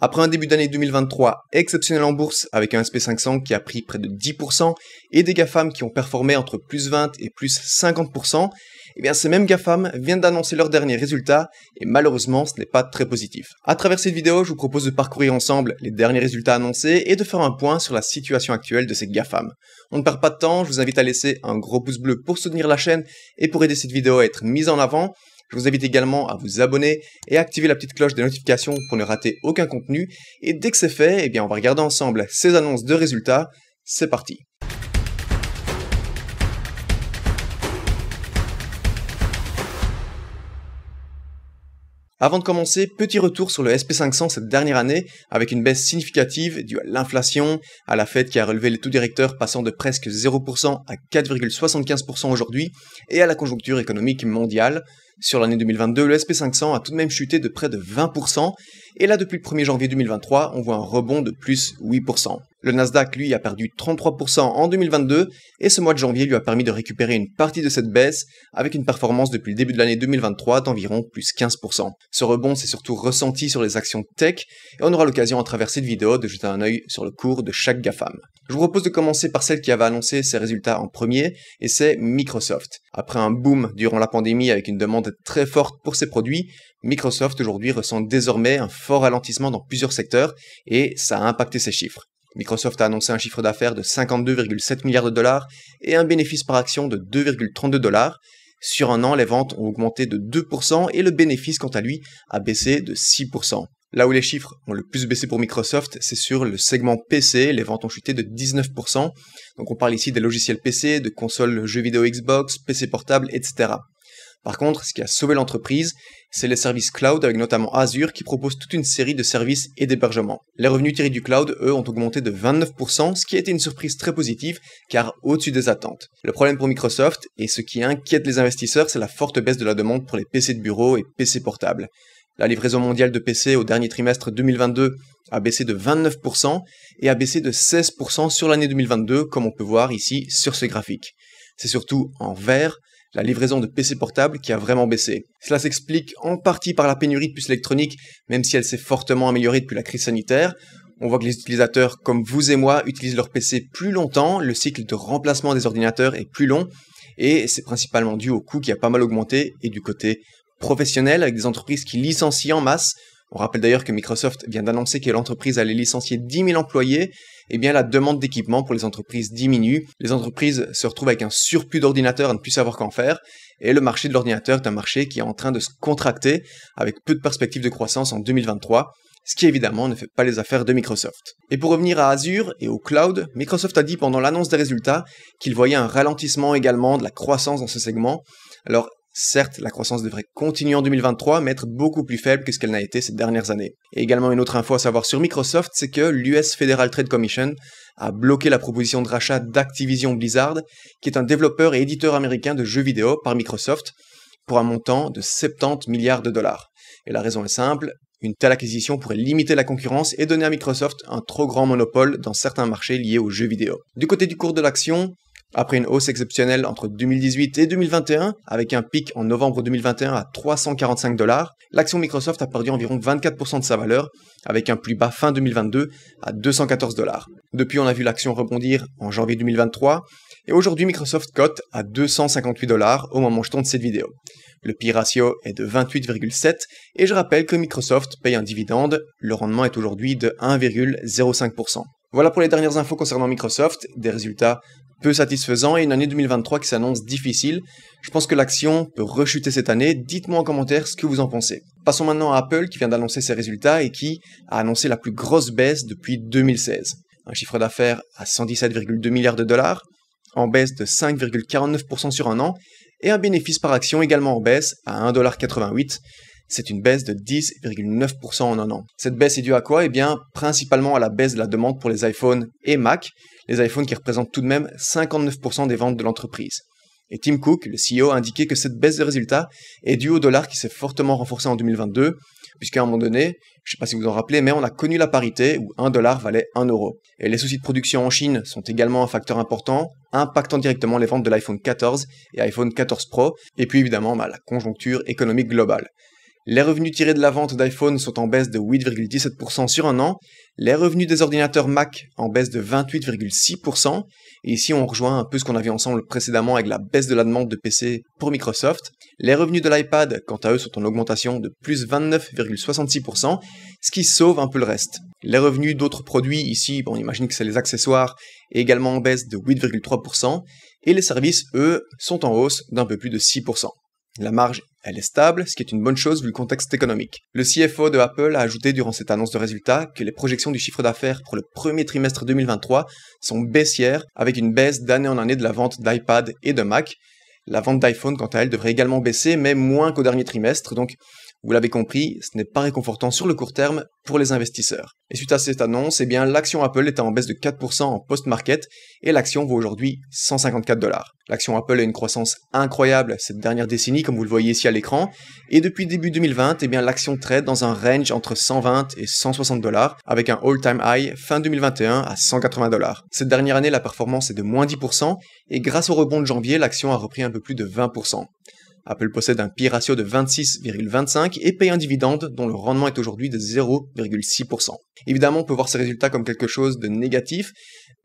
Après un début d'année 2023 exceptionnel en bourse avec un SP500 qui a pris près de 10% et des GAFAM qui ont performé entre plus 20 et plus 50%, eh bien ces mêmes GAFAM viennent d'annoncer leurs derniers résultats et malheureusement ce n'est pas très positif. À travers cette vidéo, je vous propose de parcourir ensemble les derniers résultats annoncés et de faire un point sur la situation actuelle de ces GAFAM. On ne perd pas de temps, je vous invite à laisser un gros pouce bleu pour soutenir la chaîne et pour aider cette vidéo à être mise en avant. Je vous invite également à vous abonner et à activer la petite cloche des notifications pour ne rater aucun contenu. Et dès que c'est fait, eh bien on va regarder ensemble ces annonces de résultats. C'est parti. Avant de commencer, petit retour sur le SP500 cette dernière année, avec une baisse significative due à l'inflation, à la Fed qui a relevé les taux directeurs passant de presque 0% à 4,75% aujourd'hui, et à la conjoncture économique mondiale. Sur l'année 2022, le SP500 a tout de même chuté de près de 20%, et là depuis le 1er janvier 2023, on voit un rebond de plus 8%. Le Nasdaq, lui, a perdu 33% en 2022, et ce mois de janvier lui a permis de récupérer une partie de cette baisse, avec une performance depuis le début de l'année 2023 d'environ plus 15%. Ce rebond s'est surtout ressenti sur les actions tech, et on aura l'occasion à travers cette vidéo de jeter un œil sur le cours de chaque GAFAM. Je vous propose de commencer par celle qui avait annoncé ses résultats en premier, et c'est Microsoft. Après un boom durant la pandémie avec une demande très forte pour ses produits, Microsoft aujourd'hui ressent désormais un fort ralentissement dans plusieurs secteurs, et ça a impacté ses chiffres. Microsoft a annoncé un chiffre d'affaires de 52,7 milliards de dollars et un bénéfice par action de 2,32 dollars. Sur un an, les ventes ont augmenté de 2% et le bénéfice, quant à lui, a baissé de 6%. Là où les chiffres ont le plus baissé pour Microsoft, c'est sur le segment PC, les ventes ont chuté de 19%. Donc on parle ici des logiciels PC, de consoles jeux vidéo Xbox, PC portables, etc. Par contre, ce qui a sauvé l'entreprise, c'est les services cloud avec notamment Azure qui propose toute une série de services et d'hébergements. Les revenus tirés du cloud, eux, ont augmenté de 29%, ce qui a été une surprise très positive car au-dessus des attentes. Le problème pour Microsoft, et ce qui inquiète les investisseurs, c'est la forte baisse de la demande pour les PC de bureau et PC portables. La livraison mondiale de PC au dernier trimestre 2022 a baissé de 29% et a baissé de 16% sur l'année 2022, comme on peut voir ici sur ce graphique. C'est surtout en vert la livraison de PC portables qui a vraiment baissé. Cela s'explique en partie par la pénurie de puces électroniques, même si elle s'est fortement améliorée depuis la crise sanitaire. On voit que les utilisateurs comme vous et moi utilisent leur PC plus longtemps, le cycle de remplacement des ordinateurs est plus long, et c'est principalement dû au coût qui a pas mal augmenté, et du côté professionnel, avec des entreprises qui licencient en masse. On rappelle d'ailleurs que Microsoft vient d'annoncer que l'entreprise allait licencier 10 000 employés, et bien la demande d'équipement pour les entreprises diminue. Les entreprises se retrouvent avec un surplus d'ordinateurs à ne plus savoir qu'en faire, et le marché de l'ordinateur est un marché qui est en train de se contracter, avec peu de perspectives de croissance en 2023, ce qui évidemment ne fait pas les affaires de Microsoft. Et pour revenir à Azure et au cloud, Microsoft a dit pendant l'annonce des résultats qu'il voyait un ralentissement également de la croissance dans ce segment. Alors, certes, la croissance devrait continuer en 2023, mais être beaucoup plus faible que ce qu'elle n'a été ces dernières années. Et également une autre info à savoir sur Microsoft, c'est que l'US Federal Trade Commission a bloqué la proposition de rachat d'Activision Blizzard, qui est un développeur et éditeur américain de jeux vidéo par Microsoft, pour un montant de 70 milliards de dollars. Et la raison est simple, une telle acquisition pourrait limiter la concurrence et donner à Microsoft un trop grand monopole dans certains marchés liés aux jeux vidéo. Du côté du cours de l'action, après une hausse exceptionnelle entre 2018 et 2021, avec un pic en novembre 2021 à 345 $, l'action Microsoft a perdu environ 24% de sa valeur, avec un plus bas fin 2022 à 214 $. Depuis, on a vu l'action rebondir en janvier 2023, et aujourd'hui Microsoft cote à 258 $ au moment où je tourne cette vidéo. Le P/E ratio est de 28,7, et je rappelle que Microsoft paye un dividende, le rendement est aujourd'hui de 1,05%. Voilà pour les dernières infos concernant Microsoft, des résultats peu satisfaisant et une année 2023 qui s'annonce difficile. Je pense que l'action peut rechuter cette année. Dites-moi en commentaire ce que vous en pensez. Passons maintenant à Apple qui vient d'annoncer ses résultats et qui a annoncé la plus grosse baisse depuis 2016. Un chiffre d'affaires à 117,2 milliards de dollars, en baisse de 5,49% sur un an, et un bénéfice par action également en baisse à 1,88 $. C'est une baisse de 10,9% en un an. Cette baisse est due à quoi? Eh bien, principalement à la baisse de la demande pour les iPhones et Mac, les iPhones qui représentent tout de même 59% des ventes de l'entreprise. Et Tim Cook, le CEO, a indiqué que cette baisse de résultats est due au dollar qui s'est fortement renforcé en 2022, puisqu'à un moment donné, je ne sais pas si vous en rappelez, mais on a connu la parité où 1 dollar valait 1 euro. Et les soucis de production en Chine sont également un facteur important, impactant directement les ventes de l'iPhone 14 et iPhone 14 Pro, et puis évidemment la conjoncture économique globale. Les revenus tirés de la vente d'iPhone sont en baisse de 8,17% sur un an, les revenus des ordinateurs Mac en baisse de 28,6%, et ici on rejoint un peu ce qu'on a vu ensemble précédemment avec la baisse de la demande de PC pour Microsoft. Les revenus de l'iPad, quant à eux, sont en augmentation de plus 29,66%, ce qui sauve un peu le reste. Les revenus d'autres produits, ici, on imagine que c'est les accessoires, également en baisse de 8,3%, et les services, eux, sont en hausse d'un peu plus de 6%. La marge, elle est stable, ce qui est une bonne chose vu le contexte économique. Le CFO de Apple a ajouté durant cette annonce de résultats que les projections du chiffre d'affaires pour le premier trimestre 2023 sont baissières, avec une baisse d'année en année de la vente d'iPad et de Mac. La vente d'iPhone, quant à elle, devrait également baisser, mais moins qu'au dernier trimestre, donc vous l'avez compris, ce n'est pas réconfortant sur le court terme pour les investisseurs. Et suite à cette annonce, l'action Apple était en baisse de 4% en post-market et l'action vaut aujourd'hui 154 $. L'action Apple a une croissance incroyable cette dernière décennie, comme vous le voyez ici à l'écran, et depuis début 2020, l'action trade dans un range entre 120 et 160 $, avec un all-time high fin 2021 à 180 $. Cette dernière année, la performance est de moins 10%, et grâce au rebond de janvier, l'action a repris un peu plus de 20%. Apple possède un PE ratio de 26,25 et paye un dividende dont le rendement est aujourd'hui de 0,6%. Évidemment, on peut voir ces résultats comme quelque chose de négatif,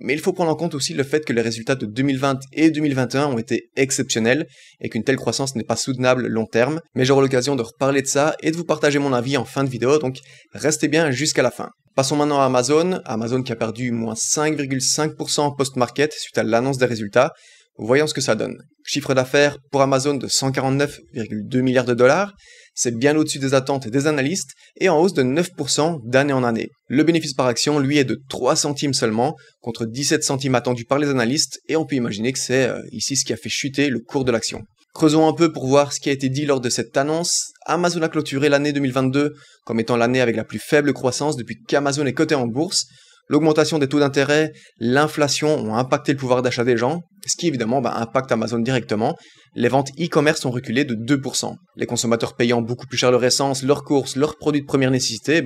mais il faut prendre en compte aussi le fait que les résultats de 2020 et 2021 ont été exceptionnels et qu'une telle croissance n'est pas soutenable long terme, mais j'aurai l'occasion de reparler de ça et de vous partager mon avis en fin de vidéo, donc restez bien jusqu'à la fin. Passons maintenant à Amazon qui a perdu moins 5,5% en post-market suite à l'annonce des résultats. Voyons ce que ça donne. Chiffre d'affaires pour Amazon de 149,2 milliards de $, c'est bien au-dessus des attentes des analystes et en hausse de 9% d'année en année. Le bénéfice par action, lui, est de 3 centimes seulement, contre 17 centimes attendus par les analystes, et on peut imaginer que c'est ici ce qui a fait chuter le cours de l'action. Creusons un peu pour voir ce qui a été dit lors de cette annonce. Amazon a clôturé l'année 2022 comme étant l'année avec la plus faible croissance depuis qu'Amazon est coté en bourse. L'augmentation des taux d'intérêt, l'inflation ont impacté le pouvoir d'achat des gens, ce qui évidemment impacte Amazon directement. Les ventes e-commerce ont reculé de 2%. Les consommateurs payant beaucoup plus cher leur essence, leurs courses, leurs produits de première nécessité,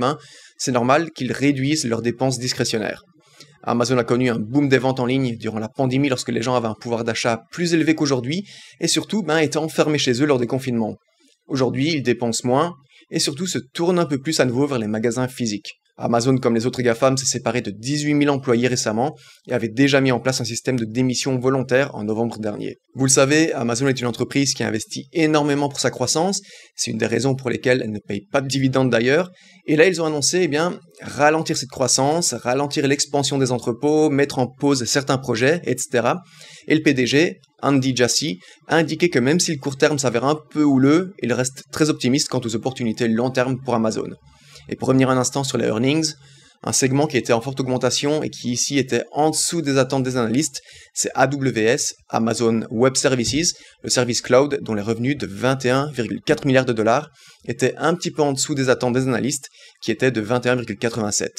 c'est normal qu'ils réduisent leurs dépenses discrétionnaires. Amazon a connu un boom des ventes en ligne durant la pandémie lorsque les gens avaient un pouvoir d'achat plus élevé qu'aujourd'hui et surtout étaient enfermés chez eux lors des confinements. Aujourd'hui, ils dépensent moins et surtout se tournent un peu plus à nouveau vers les magasins physiques. Amazon, comme les autres GAFAM, s'est séparé de 18 000 employés récemment et avait déjà mis en place un système de démission volontaire en novembre dernier. Vous le savez, Amazon est une entreprise qui investit énormément pour sa croissance, c'est une des raisons pour lesquelles elle ne paye pas de dividendes d'ailleurs, et là ils ont annoncé ralentir cette croissance, ralentir l'expansion des entrepôts, mettre en pause certains projets, etc. Et le PDG, Andy Jassy, a indiqué que même si le court terme s'avère un peu houleux, il reste très optimiste quant aux opportunités long terme pour Amazon. Et pour revenir un instant sur les earnings, un segment qui était en forte augmentation et qui ici était en dessous des attentes des analystes, c'est AWS, Amazon Web Services, le service cloud dont les revenus de 21,4 milliards de $, étaient un petit peu en dessous des attentes des analystes qui étaient de 21,87.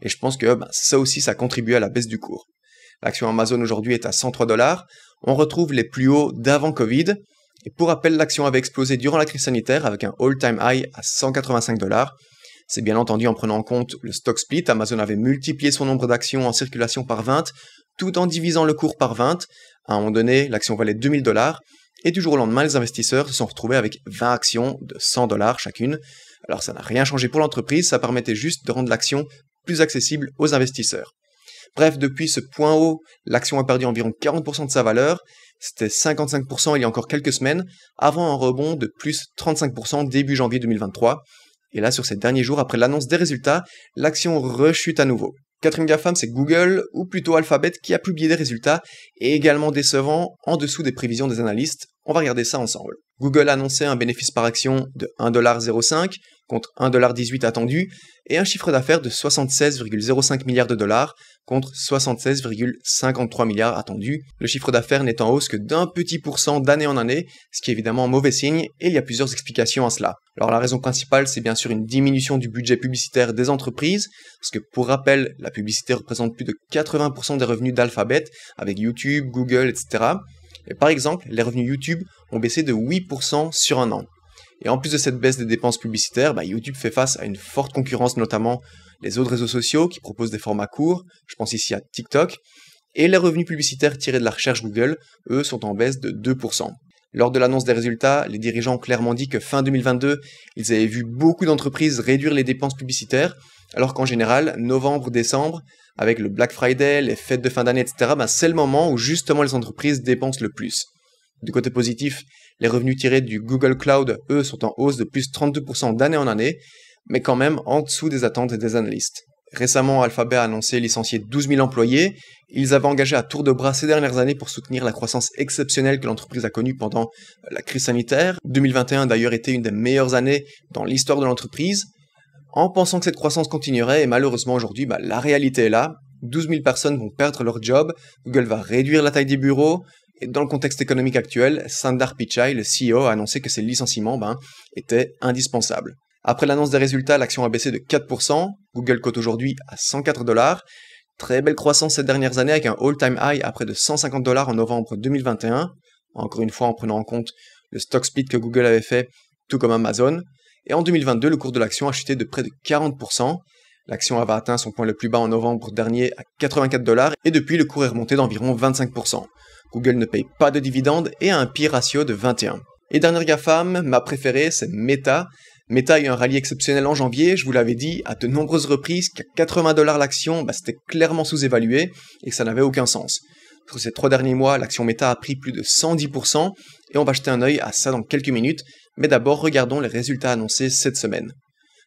Et je pense que ça aussi ça contribue à la baisse du cours. L'action Amazon aujourd'hui est à 103 $, on retrouve les plus hauts d'avant Covid, et pour rappel l'action avait explosé durant la crise sanitaire avec un all-time high à 185 $. C'est bien entendu en prenant en compte le stock split, Amazon avait multiplié son nombre d'actions en circulation par 20, tout en divisant le cours par 20. À un moment donné, l'action valait 2000 $, et du jour au lendemain, les investisseurs se sont retrouvés avec 20 actions de 100 $ chacune. Alors ça n'a rien changé pour l'entreprise, ça permettait juste de rendre l'action plus accessible aux investisseurs. Bref, depuis ce point haut, l'action a perdu environ 40% de sa valeur, c'était 55% il y a encore quelques semaines, avant un rebond de plus 35% début janvier 2023. Et là, sur ces derniers jours, après l'annonce des résultats, l'action rechute à nouveau. Quatrième GAFAM, c'est Google, ou plutôt Alphabet, qui a publié des résultats, et également décevants, en dessous des prévisions des analystes. On va regarder ça ensemble. Google a annoncé un bénéfice par action de 1,05$ contre 1,18$ attendu, et un chiffre d'affaires de 76,05 milliards de $, contre 76,53 milliards attendus. Le chiffre d'affaires n'est en hausse que d'un petit pourcent d'année en année, ce qui est évidemment un mauvais signe, et il y a plusieurs explications à cela. Alors la raison principale, c'est bien sûr une diminution du budget publicitaire des entreprises, parce que pour rappel, la publicité représente plus de 80% des revenus d'Alphabet, avec YouTube, Google, etc. Et par exemple, les revenus YouTube ont baissé de 8% sur un an. Et en plus de cette baisse des dépenses publicitaires, YouTube fait face à une forte concurrence, notamment les autres réseaux sociaux qui proposent des formats courts, je pense ici à TikTok, et les revenus publicitaires tirés de la recherche Google, eux, sont en baisse de 2%. Lors de l'annonce des résultats, les dirigeants ont clairement dit que fin 2022, ils avaient vu beaucoup d'entreprises réduire les dépenses publicitaires, alors qu'en général, novembre-décembre, avec le Black Friday, les fêtes de fin d'année, etc., c'est le moment où justement les entreprises dépensent le plus. Du côté positif, les revenus tirés du Google Cloud, eux, sont en hausse de plus 32% d'année en année, mais quand même en dessous des attentes des analystes. Récemment, Alphabet a annoncé licencier 12 000 employés. Ils avaient engagé à tour de bras ces dernières années pour soutenir la croissance exceptionnelle que l'entreprise a connue pendant la crise sanitaire. 2021 a d'ailleurs été une des meilleures années dans l'histoire de l'entreprise. En pensant que cette croissance continuerait, et malheureusement aujourd'hui, la réalité est là. 12 000 personnes vont perdre leur job, Google va réduire la taille des bureaux, et dans le contexte économique actuel, Sundar Pichai, le CEO, a annoncé que ces licenciements étaient indispensables. Après l'annonce des résultats, l'action a baissé de 4%, Google cote aujourd'hui à 104 $. Très belle croissance ces dernières années avec un all-time high à près de 150 $ en novembre 2021, encore une fois en prenant en compte le stock split que Google avait fait, tout comme Amazon. Et en 2022, le cours de l'action a chuté de près de 40%. L'action avait atteint son point le plus bas en novembre dernier à 84 $ et depuis le cours est remonté d'environ 25%. Google ne paye pas de dividendes et a un PE ratio de 21. Et dernière GAFAM, ma préférée, c'est Meta. Meta a eu un rallye exceptionnel en janvier, je vous l'avais dit à de nombreuses reprises qu'à 80 $ l'action, c'était clairement sous-évalué et que ça n'avait aucun sens. Sur ces 3 derniers mois, l'action Meta a pris plus de 110% et on va jeter un œil à ça dans quelques minutes, mais d'abord regardons les résultats annoncés cette semaine.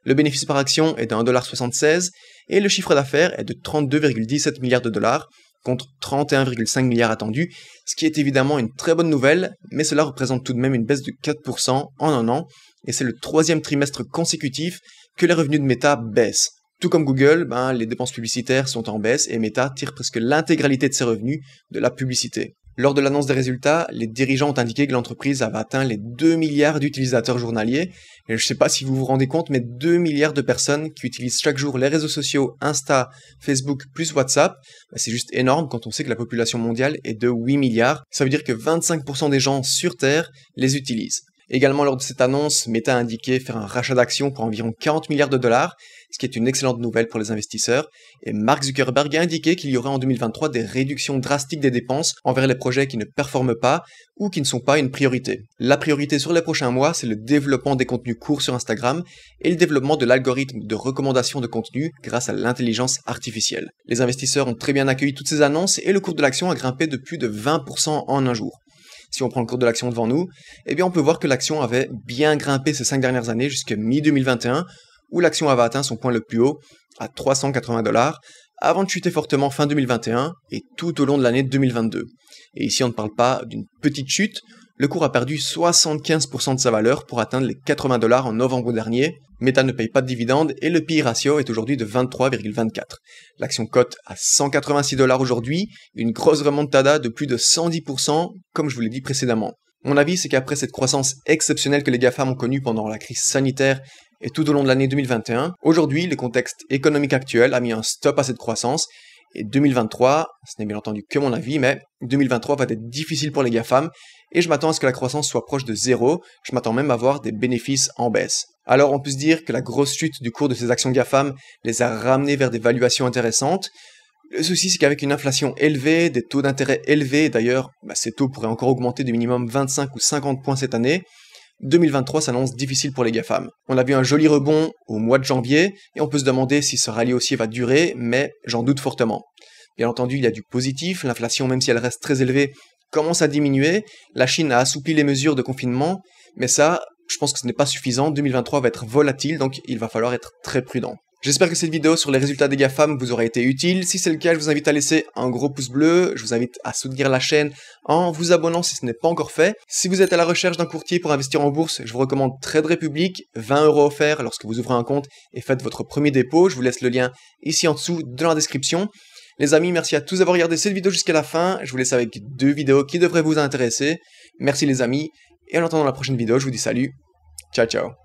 Le bénéfice par action est de 1,76 $ et le chiffre d'affaires est de 32,17 milliards de dollars contre 31,5 milliards attendus, ce qui est évidemment une très bonne nouvelle, mais cela représente tout de même une baisse de 4% en un an, et c'est le 3e trimestre consécutif que les revenus de Meta baissent. Tout comme Google, les dépenses publicitaires sont en baisse et Meta tire presque l'intégralité de ses revenus de la publicité. Lors de l'annonce des résultats, les dirigeants ont indiqué que l'entreprise avait atteint les 2 milliards d'utilisateurs journaliers. Et je ne sais pas si vous vous rendez compte, mais 2 milliards de personnes qui utilisent chaque jour les réseaux sociaux Insta, Facebook plus WhatsApp, c'est juste énorme quand on sait que la population mondiale est de 8 milliards. Ça veut dire que 25% des gens sur Terre les utilisent. Également, lors de cette annonce, Meta a indiqué faire un rachat d'actions pour environ 40 milliards de dollars, ce qui est une excellente nouvelle pour les investisseurs. Et Mark Zuckerberg a indiqué qu'il y aurait en 2023 des réductions drastiques des dépenses envers les projets qui ne performent pas ou qui ne sont pas une priorité. La priorité sur les prochains mois, c'est le développement des contenus courts sur Instagram et le développement de l'algorithme de recommandation de contenu grâce à l'intelligence artificielle. Les investisseurs ont très bien accueilli toutes ces annonces et le cours de l'action a grimpé de plus de 20% en un jour. Si on prend le cours de l'action devant nous, on peut voir que l'action avait bien grimpé ces 5 dernières années jusqu'à mi-2021, où l'action avait atteint son point le plus haut, à 380 $, avant de chuter fortement fin 2021 et tout au long de l'année 2022. Et ici, on ne parle pas d'une petite chute, le cours a perdu 75% de sa valeur pour atteindre les 80 $ en novembre dernier. Meta ne paye pas de dividendes et le PE ratio est aujourd'hui de 23,24. L'action cote à 186 $ aujourd'hui, une grosse remontada de plus de 110%, comme je vous l'ai dit précédemment. Mon avis, c'est qu'après cette croissance exceptionnelle que les GAFAM ont connue pendant la crise sanitaire et tout au long de l'année 2021, aujourd'hui, le contexte économique actuel a mis un stop à cette croissance. Et 2023, ce n'est bien entendu que mon avis, mais 2023 va être difficile pour les GAFAM et je m'attends à ce que la croissance soit proche de zéro, je m'attends même à voir des bénéfices en baisse. Alors on peut se dire que la grosse chute du cours de ces actions GAFAM les a ramenés vers des valuations intéressantes. Le souci, c'est qu'avec une inflation élevée, des taux d'intérêt élevés, d'ailleurs, ces taux pourraient encore augmenter de minimum 25 ou 50 points cette année, 2023 s'annonce difficile pour les GAFAM. On a vu un joli rebond au mois de janvier, et on peut se demander si ce rallye haussier va durer, mais j'en doute fortement. Bien entendu, il y a du positif, l'inflation, même si elle reste très élevée, commence à diminuer, la Chine a assoupli les mesures de confinement, mais ça, je pense que ce n'est pas suffisant, 2023 va être volatile, donc il va falloir être très prudent. J'espère que cette vidéo sur les résultats des GAFAM vous aura été utile. Si c'est le cas, je vous invite à laisser un gros pouce bleu. Je vous invite à soutenir la chaîne en vous abonnant si ce n'est pas encore fait. Si vous êtes à la recherche d'un courtier pour investir en bourse, je vous recommande Trade Republic, 20 € offerts lorsque vous ouvrez un compte et faites votre premier dépôt. Je vous laisse le lien ici en dessous dans la description. Les amis, merci à tous d'avoir regardé cette vidéo jusqu'à la fin. Je vous laisse avec 2 vidéos qui devraient vous intéresser. Merci les amis. Et en attendant la prochaine vidéo, je vous dis salut. Ciao, ciao.